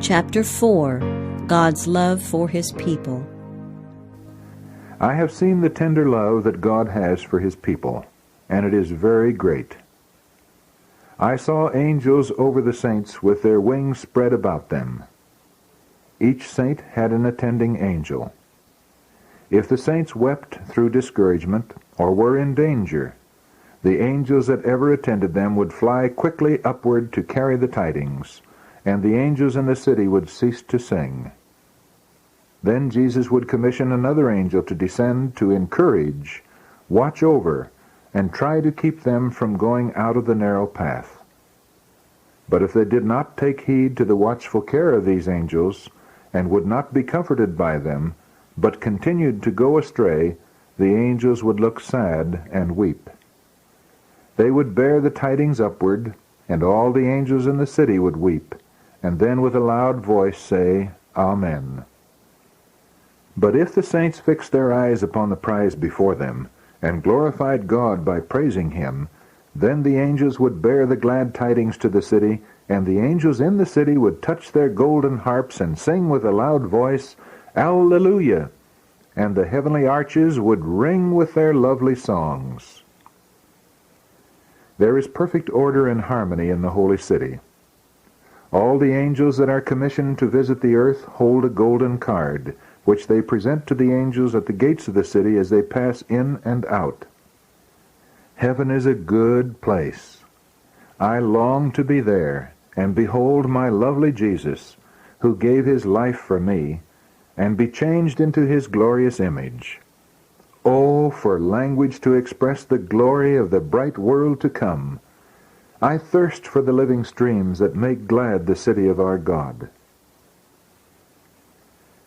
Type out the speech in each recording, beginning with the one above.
Chapter 4. God's Love for His People. I have seen the tender love that God has for His people, and it is very great. I saw angels over the saints with their wings spread about them. Each saint had an attending angel. If the saints wept through discouragement or were in danger, the angels that ever attended them would fly quickly upward to carry the tidings, and the angels in the city would cease to sing. Then Jesus would commission another angel to descend to encourage, watch over, and try to keep them from going out of the narrow path. But if they did not take heed to the watchful care of these angels, and would not be comforted by them, but continued to go astray, the angels would look sad and weep. They would bear the tidings upward, and all the angels in the city would weep, and then with a loud voice say, Amen. But if the saints fixed their eyes upon the prize before them, and glorified God by praising Him, then the angels would bear the glad tidings to the city, and the angels in the city would touch their golden harps and sing with a loud voice, Alleluia! And the heavenly arches would ring with their lovely songs. There is perfect order and harmony in the holy city. All the angels that are commissioned to visit the earth hold a golden card, which they present to the angels at the gates of the city as they pass in and out. Heaven is a good place. I long to be there, and behold my lovely Jesus, who gave His life for me, and be changed into His glorious image. Oh, for language to express the glory of the bright world to come! I thirst for the living streams that make glad the city of our God.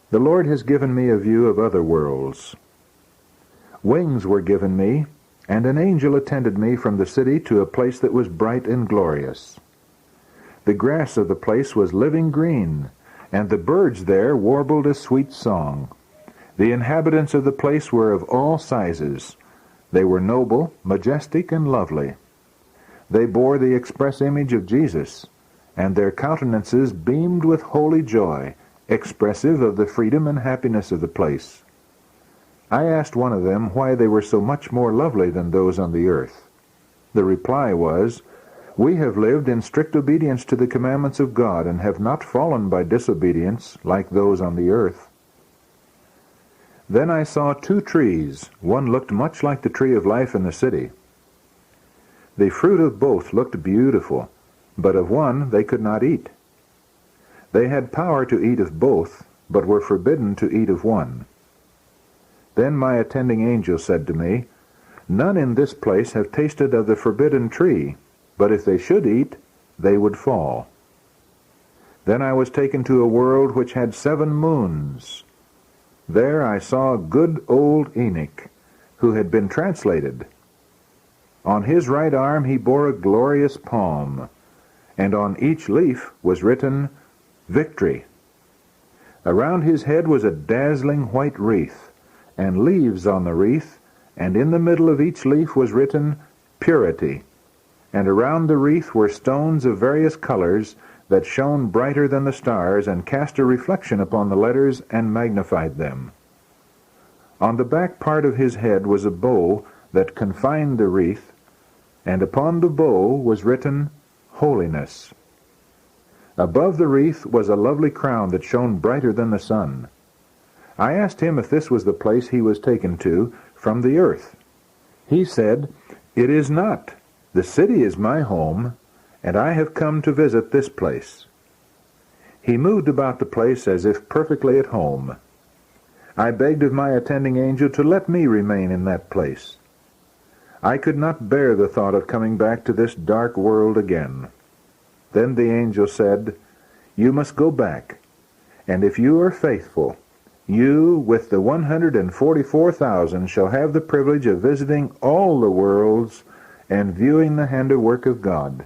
The Lord has given me a view of other worlds. Wings were given me, and an angel attended me from the city to a place that was bright and glorious. The grass of the place was living green, and the birds there warbled a sweet song. The inhabitants of the place were of all sizes. They were noble, majestic, and lovely. They bore the express image of Jesus, and their countenances beamed with holy joy, expressive of the freedom and happiness of the place. I asked one of them why they were so much more lovely than those on the earth. The reply was, We have lived in strict obedience to the commandments of God, and have not fallen by disobedience like those on the earth. Then I saw 2 trees. One looked much like the tree of life in the city. The fruit of both looked beautiful, but of one they could not eat. They had power to eat of both, but were forbidden to eat of one. Then my attending angel said to me, None in this place have tasted of the forbidden tree, but if they should eat, they would fall. Then I was taken to a world which had 7 moons. There I saw good old Enoch, who had been translated. On his right arm he bore a glorious palm, and on each leaf was written, Victory. Around his head was a dazzling white wreath, and leaves on the wreath, and in the middle of each leaf was written, Purity. And around the wreath were stones of various colors that shone brighter than the stars, and cast a reflection upon the letters and magnified them. On the back part of his head was a bow that confined the wreath, and upon the bow was written, Holiness. Above the wreath was a lovely crown that shone brighter than the sun. I asked him if this was the place he was taken to from the earth. He said, It is not. The city is my home, and I have come to visit this place. He moved about the place as if perfectly at home. I begged of my attending angel to let me remain in that place. I could not bear the thought of coming back to this dark world again. Then the angel said, You must go back, and if you are faithful, you, with the 144,000, shall have the privilege of visiting all the worlds and viewing the handiwork of God.